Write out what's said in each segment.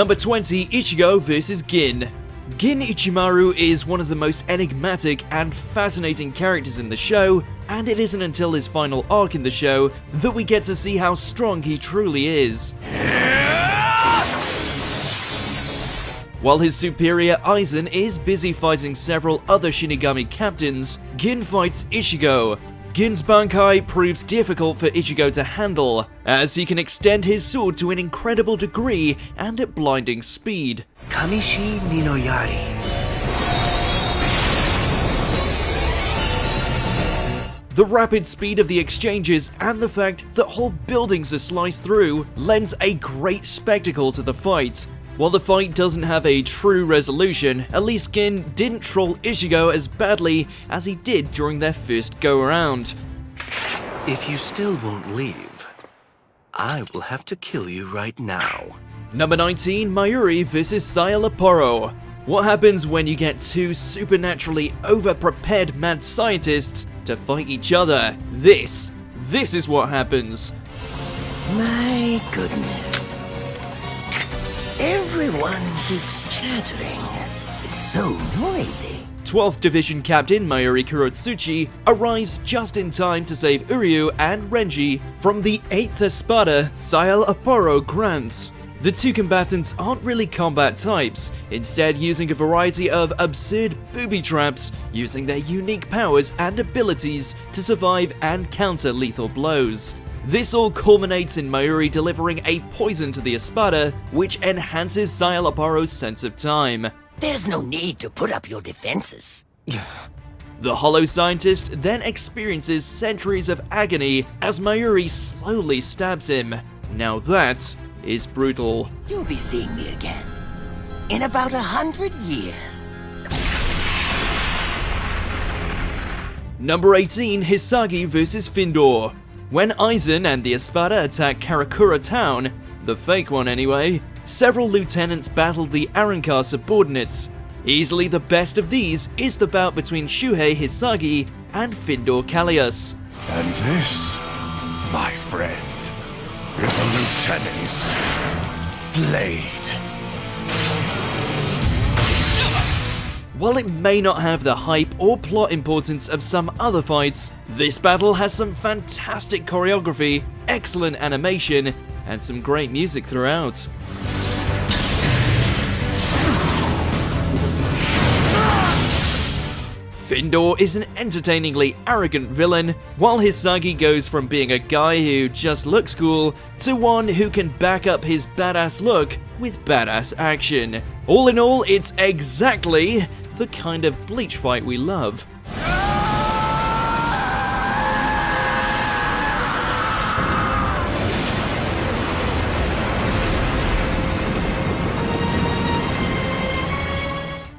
Number 20, Ichigo vs Gin. Gin Ichimaru is one of the most enigmatic and fascinating characters in the show, and it isn't until his final arc in the show that we get to see how strong he truly is. While his superior Aizen is busy fighting several other Shinigami captains, Gin fights Ichigo. Gin's Bankai proves difficult for Ichigo to handle, as he can extend his sword to an incredible degree and at blinding speed. Kamishi ni no Yari. The rapid speed of the exchanges and the fact that whole buildings are sliced through lends a great spectacle to the fight. While the fight doesn't have a true resolution, at least Gin didn't troll Ichigo as badly as he did during their first go-around. If you still won't leave, I will have to kill you right now. Number 19, Mayuri vs Szayelaporro. What happens when you get two supernaturally over-prepared mad scientists to fight each other? This is what happens. My goodness. Everyone keeps chattering. It's so noisy. 12th Division Captain Mayuri Kurotsuchi arrives just in time to save Uryu and Renji from the 8th Espada Szayelaporro grants. The two combatants aren't really combat types, instead using a variety of absurd booby traps, using their unique powers and abilities to survive and counter lethal blows. This all culminates in Mayuri delivering a poison to the Espada, which enhances Szayelaporro's sense of time. There's no need to put up your defenses. The hollow scientist then experiences centuries of agony as Mayuri slowly stabs him. Now that is brutal. You'll be seeing me again in about 100 years. Number 18, Hisagi vs Findor. When Aizen and the Espada attack Karakura town, the fake one anyway, several lieutenants battled the Arrancar subordinates. Easily the best of these is the bout between Shuhei Hisagi and Findor Callius. And this, my friend, is a lieutenant's blade. While it may not have the hype or plot importance of some other fights, this battle has some fantastic choreography, excellent animation, and some great music throughout. Findor is an entertainingly arrogant villain, while Hisagi goes from being a guy who just looks cool to one who can back up his badass look with badass action. All in all, it's exactly the kind of Bleach fight we love.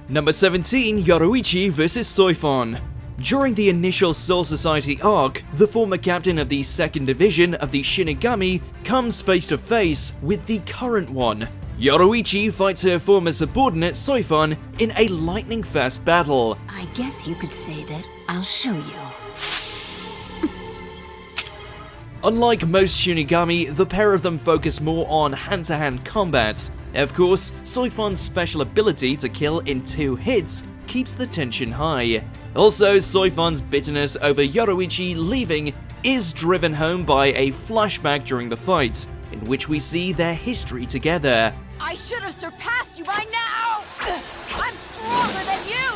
Number 17, Yoruichi vs Soi Fon. During the initial Soul Society arc, the former captain of the 2nd Division of the Shinigami comes face to face with the current one. Yoruichi fights her former subordinate Soi Fon in a lightning-fast battle. I guess you could say that I'll show you. Unlike most Shinigami, the pair of them focus more on hand-to-hand combat. Of course, Soi Fon's special ability to kill in 2 hits keeps the tension high. Also, Soi Fon's bitterness over Yoruichi leaving is driven home by a flashback during the fight, in which we see their history together. I should have surpassed you by now! I'm stronger than you!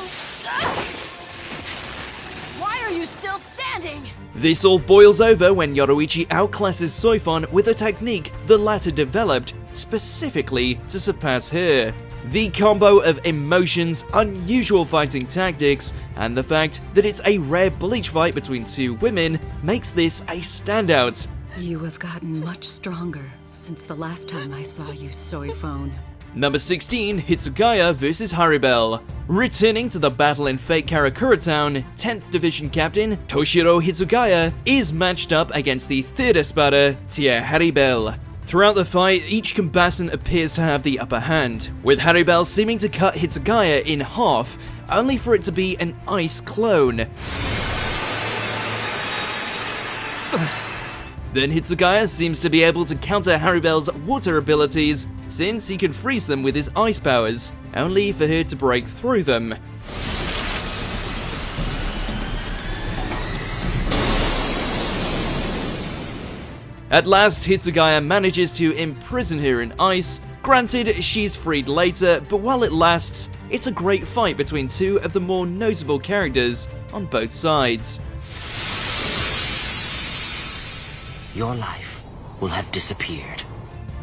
Why are you still standing? This all boils over when Yoruichi outclasses Soi Fon with a technique the latter developed specifically to surpass her. The combo of emotions, unusual fighting tactics, and the fact that it's a rare Bleach fight between 2 women makes this a standout. You have gotten much stronger since the last time I saw you, Soi Fon. Number 16, Hitsugaya vs Harribel. Returning to the battle in fake Karakura Town, 10th Division Captain Toshiro Hitsugaya is matched up against the 3rd Espada, Tia Harribel. Throughout the fight, each combatant appears to have the upper hand, with Harribel seeming to cut Hitsugaya in half, only for it to be an ice clone. Then Hitsugaya seems to be able to counter Harribel's water abilities, since he can freeze them with his ice powers, only for her to break through them. At last, Hitsugaya manages to imprison her in ice. Granted, she's freed later, but while it lasts, it's a great fight between two of the more notable characters on both sides. Your life will have disappeared.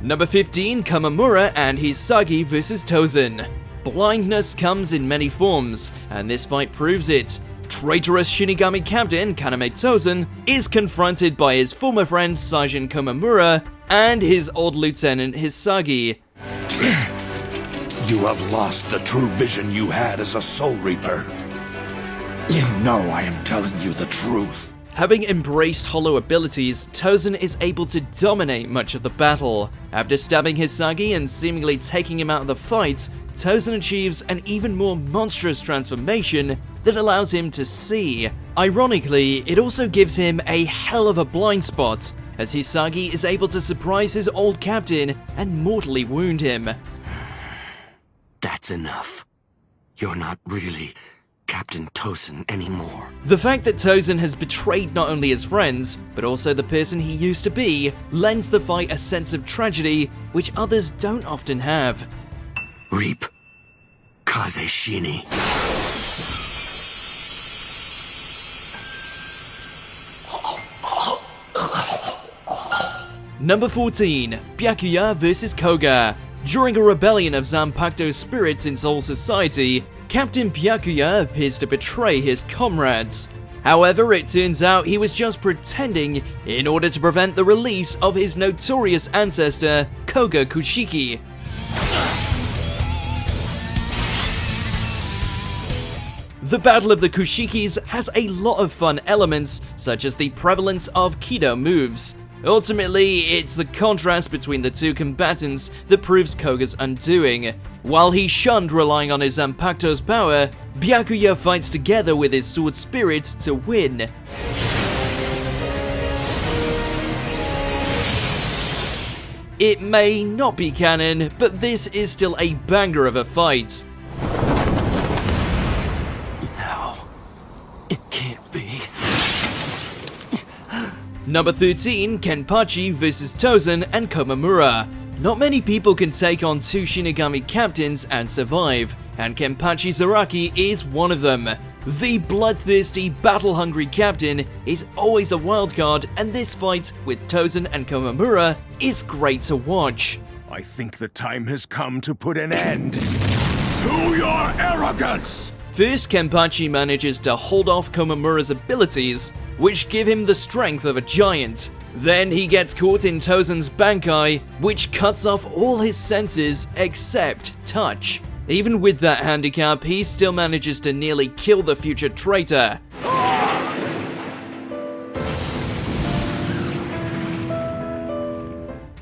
Number 15, Komamura and Hisagi vs Tosen. Blindness comes in many forms, and this fight proves it. Traitorous Shinigami captain Kaname Tosen is confronted by his former friend Saijin Komamura and his old lieutenant Hisagi. You have lost the true vision you had as a Soul Reaper. You know I am telling you the truth. Having embraced hollow abilities, Tosen is able to dominate much of the battle. After stabbing Hisagi and seemingly taking him out of the fight, Tosen achieves an even more monstrous transformation that allows him to see. Ironically, it also gives him a hell of a blind spot, as Hisagi is able to surprise his old captain and mortally wound him. That's enough. You're not really Captain Tosen anymore. The fact that Tosen has betrayed not only his friends, but also the person he used to be, lends the fight a sense of tragedy which others don't often have. Reap Kaze Shini. Number 14, Byakuya vs Koga. During a rebellion of Zanpakuto's spirits in Soul Society, Captain Byakuya appears to betray his comrades. However, it turns out he was just pretending in order to prevent the release of his notorious ancestor, Koga Kushiki. The Battle of the Kushikis has a lot of fun elements, such as the prevalence of Kido moves. Ultimately, it's the contrast between the two combatants that proves Koga's undoing. While he shunned relying on his Zanpakuto's power, Byakuya fights together with his sword spirit to win. It may not be canon, but this is still a banger of a fight. No, it can't be. Number 13, Kenpachi vs Tosen and Komamura. Not many people can take on two Shinigami captains and survive, and Kenpachi Zaraki is one of them. The bloodthirsty, battle-hungry captain is always a wildcard, and this fight with Tosen and Komamura is great to watch. I think the time has come to put an end to your arrogance! First, Kenpachi manages to hold off Komamura's abilities, which give him the strength of a giant. Then he gets caught in Tosen's Bankai, which cuts off all his senses except touch. Even with that handicap, he still manages to nearly kill the future traitor.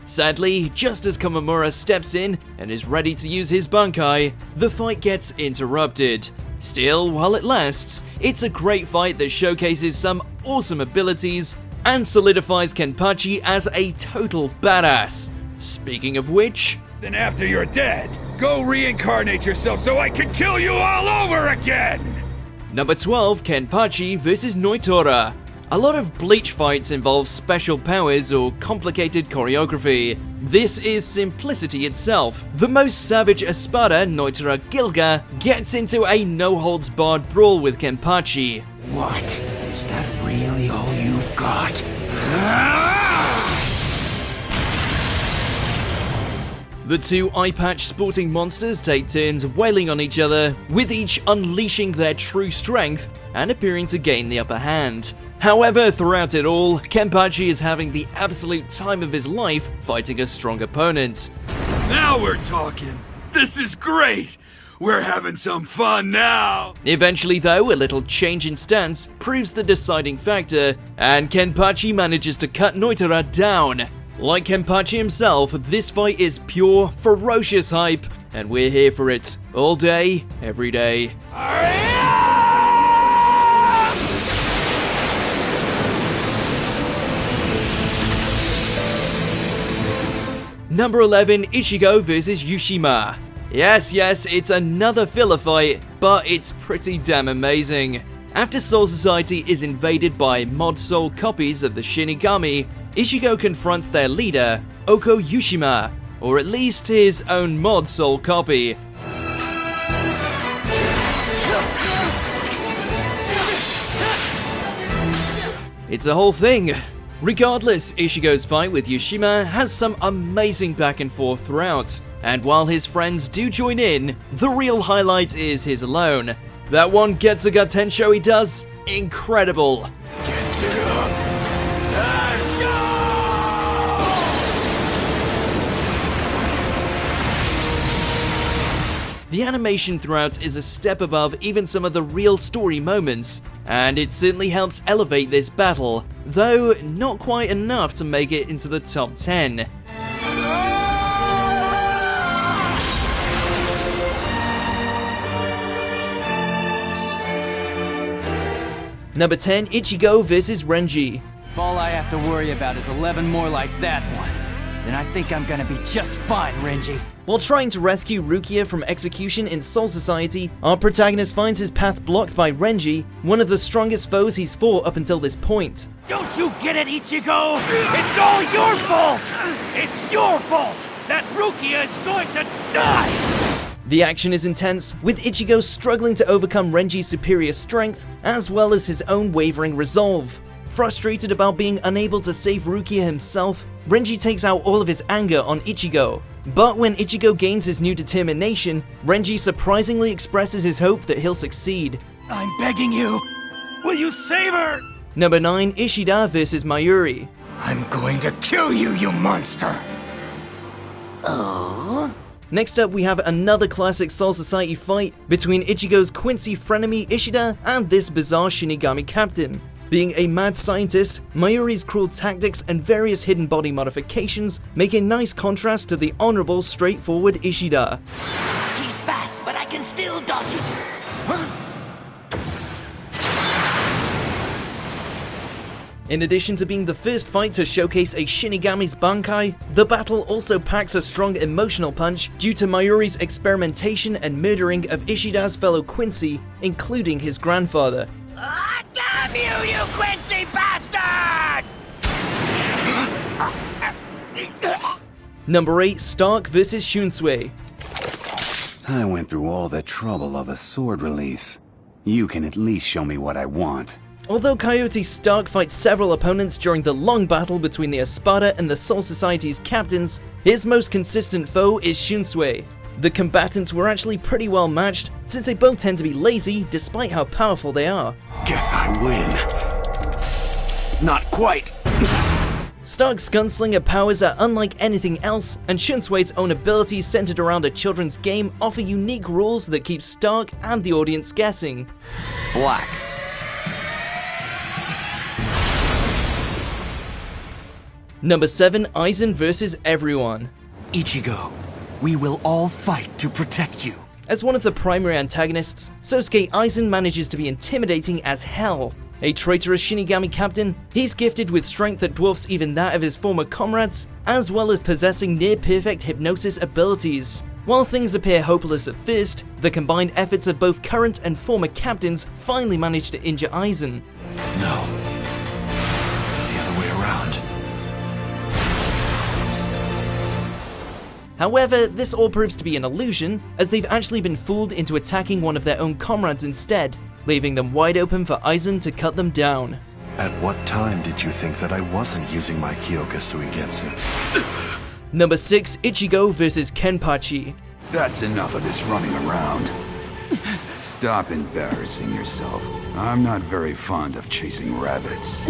Sadly, just as Komamura steps in and is ready to use his Bankai, the fight gets interrupted. Still, while it lasts, it's a great fight that showcases some awesome abilities and solidifies Kenpachi as a total badass. Speaking of which... Then after you're dead, go reincarnate yourself so I can kill you all over again! Number 12, Kenpachi vs Nnoitra. A lot of Bleach fights involve special powers or complicated choreography. This is simplicity itself. The most savage Espada, Nnoitra Gilga, gets into a no-holds-barred brawl with Kenpachi. What? Is that really all you've got? The two eye-patch sporting monsters take turns wailing on each other, with each unleashing their true strength and appearing to gain the upper hand. However, throughout it all, Kenpachi is having the absolute time of his life fighting a strong opponent. Now we're talking! This is great! We're having some fun now! Eventually though, a little change in stance proves the deciding factor, and Kenpachi manages to cut Nnoitra down. Like Kenpachi himself, this fight is pure, ferocious hype, and we're here for it. All day, every day. Number 11, Ichigo vs Yushima. Yes, it's another filler fight, but it's pretty damn amazing. After Soul Society is invaded by mod soul copies of the Shinigami, Ichigo confronts their leader, Oko Yushima, or at least his own mod soul copy. It's a whole thing. Regardless, Ichigo's fight with Yushima has some amazing back and forth throughout, and while his friends do join in, the real highlight is his alone. That one Getsuga Tensho he does, incredible. The animation throughout is a step above even some of the real story moments, and it certainly helps elevate this battle, though not quite enough to make it into the top 10. Number 10, Ichigo vs Renji. If all I have to worry about is 11 more like that one, then I think I'm gonna be just fine, Renji. While trying to rescue Rukia from execution in Soul Society, our protagonist finds his path blocked by Renji, one of the strongest foes he's fought up until this point. Don't you get it, Ichigo? It's all your fault! It's your fault that Rukia is going to die! The action is intense, with Ichigo struggling to overcome Renji's superior strength, as well as his own wavering resolve. Frustrated about being unable to save Rukia himself, Renji takes out all of his anger on Ichigo. But when Ichigo gains his new determination, Renji surprisingly expresses his hope that he'll succeed. I'm begging you, will you save her? Number 9, Ishida vs Mayuri. I'm going to kill you, you monster! Oh? Next up, we have another classic Soul Society fight between Ichigo's Quincy frenemy Ishida and this bizarre Shinigami captain. Being a mad scientist, Mayuri's cruel tactics and various hidden body modifications make a nice contrast to the honorable, straightforward Ishida. He's fast, but I can still dodge it. In addition to being the first fight to showcase a Shinigami's Bankai, the battle also packs a strong emotional punch due to Mayuri's experimentation and murdering of Ishida's fellow Quincy, including his grandfather. Ah, damn you, you Quincy bastard! Number 8, Stark vs Shunsui. I went through all the trouble of a sword release. You can at least show me what I want. Although Coyote Stark fights several opponents during the long battle between the Espada and the Soul Society's captains, his most consistent foe is Shunsui. The combatants were actually pretty well matched, since they both tend to be lazy despite how powerful they are. Guess I win. Not quite. Stark's gunslinger powers are unlike anything else, and Shunsui's own abilities centered around a children's game offer unique rules that keep Stark and the audience guessing. Black. Number 7, Aizen vs everyone. Ichigo, we will all fight to protect you. As one of the primary antagonists, Sosuke Aizen manages to be intimidating as hell. A traitorous Shinigami captain, he's gifted with strength that dwarfs even that of his former comrades, as well as possessing near-perfect hypnosis abilities. While things appear hopeless at first, the combined efforts of both current and former captains finally manage to injure Aizen. No. It's the other way around. However, this all proves to be an illusion, as they've actually been fooled into attacking one of their own comrades instead, leaving them wide open for Aizen to cut them down. At what time did you think that I wasn't using my Kyoka Suigetsu? Number 6, Ichigo vs Kenpachi. That's enough of this running around. Stop embarrassing yourself. I'm not very fond of chasing rabbits.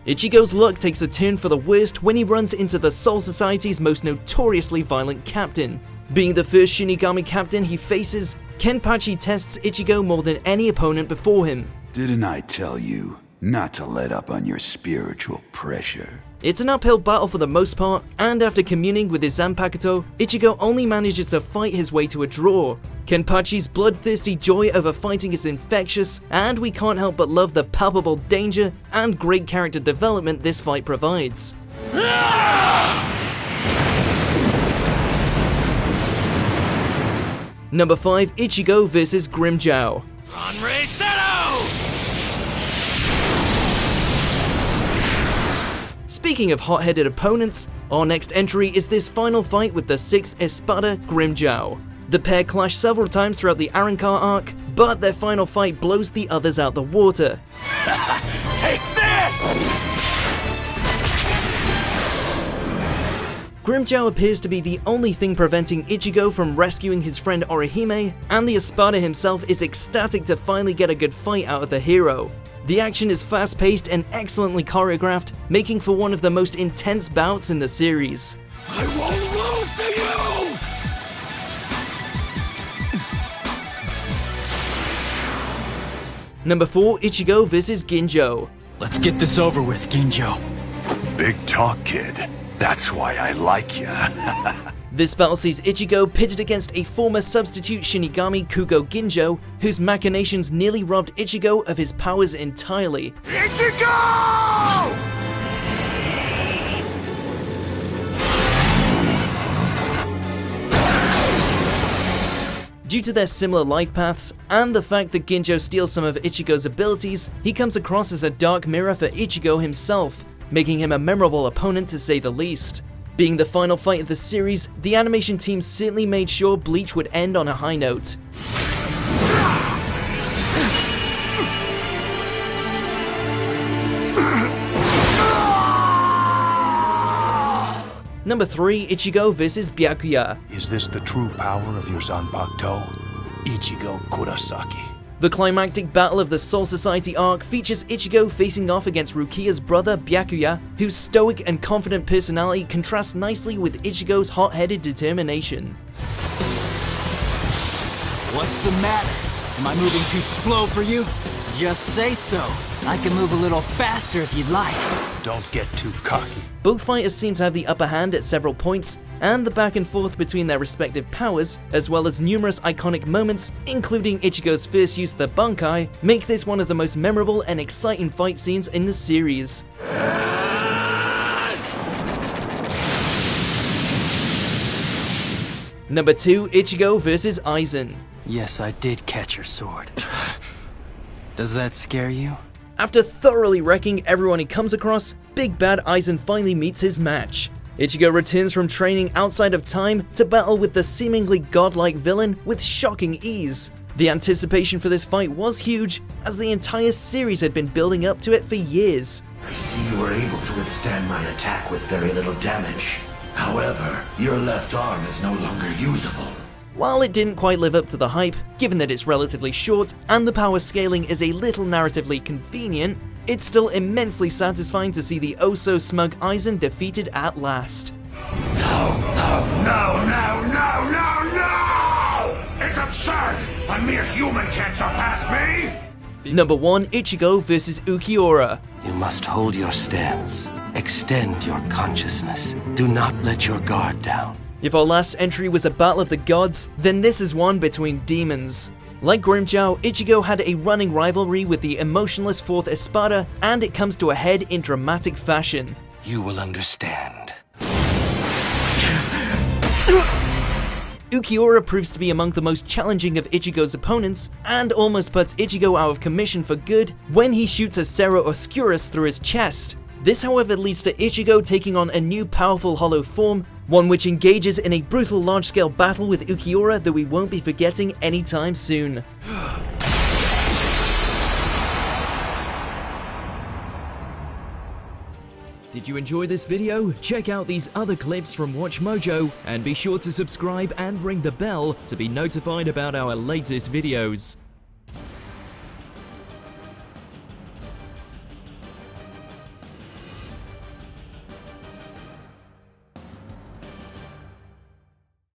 Ichigo's luck takes a turn for the worst when he runs into the Soul Society's most notoriously violent captain. Being the first Shinigami captain he faces, Kenpachi tests Ichigo more than any opponent before him. Didn't I tell you not to let up on your spiritual pressure? It's an uphill battle for the most part, and after communing with his Zanpakuto, Ichigo only manages to fight his way to a draw. Kenpachi's bloodthirsty joy over fighting is infectious, and we can't help but love the palpable danger and great character development this fight provides. Number 5, Ichigo vs Grimmjow. Speaking of hot-headed opponents, our next entry is this final fight with the 6th Espada Grimmjow. The pair clash several times throughout the Arrancar arc, but their final fight blows the others out the water. Take this! Grimmjow appears to be the only thing preventing Ichigo from rescuing his friend Orihime, and the Espada himself is ecstatic to finally get a good fight out of the hero. The action is fast-paced and excellently choreographed, making for one of the most intense bouts in the series. I won't lose to you! Number 4, Ichigo vs Ginjo. Let's get this over with, Ginjo. Big talk, kid. That's why I like ya. This battle sees Ichigo pitted against a former substitute Shinigami Kugo Ginjo, whose machinations nearly robbed Ichigo of his powers entirely. Ichigo! Due to their similar life paths, and the fact that Ginjo steals some of Ichigo's abilities, he comes across as a dark mirror for Ichigo himself, making him a memorable opponent to say the least. Being the final fight of the series, the animation team certainly made sure Bleach would end on a high note. Number 3, Ichigo vs Byakuya. Is this the true power of your Zanpakuto? Ichigo Kurosaki. The climactic battle of the Soul Society arc features Ichigo facing off against Rukia's brother Byakuya, whose stoic and confident personality contrasts nicely with Ichigo's hot-headed determination. What's the matter? Am I moving too slow for you? Just say so. I can move a little faster if you'd like. Don't get too cocky. Both fighters seem to have the upper hand at several points, and the back and forth between their respective powers, as well as numerous iconic moments, including Ichigo's first use of the Bankai, make this one of the most memorable and exciting fight scenes in the series. Number 2, Ichigo vs Aizen. Yes, I did catch your sword. Does that scare you? After thoroughly wrecking everyone he comes across, Big Bad Aizen finally meets his match. Ichigo returns from training outside of time to battle with the seemingly godlike villain with shocking ease. The anticipation for this fight was huge, as the entire series had been building up to it for years. I see you were able to withstand my attack with very little damage. However, your left arm is no longer usable. While it didn't quite live up to the hype, given that it's relatively short and the power scaling is a little narratively convenient, it's still immensely satisfying to see the oh-so-smug Aizen defeated at last. No! It's absurd! A mere human can't surpass me! Number 1, Ichigo vs Ulquiorra. You must hold your stance. Extend your consciousness. Do not let your guard down. If our last entry was a battle of the gods, then this is one between demons. Like Grimmjow, Ichigo had a running rivalry with the emotionless 4th Espada, and it comes to a head in dramatic fashion. You will understand. Ulquiorra proves to be among the most challenging of Ichigo's opponents, and almost puts Ichigo out of commission for good when he shoots a Cerro Oscurus through his chest. This, however, leads to Ichigo taking on a new powerful hollow form, one which engages in a brutal large-scale battle with Ulquiorra that we won't be forgetting anytime soon. Did you enjoy this video? Check out these other clips from WatchMojo, and be sure to subscribe and ring the bell to be notified about our latest videos.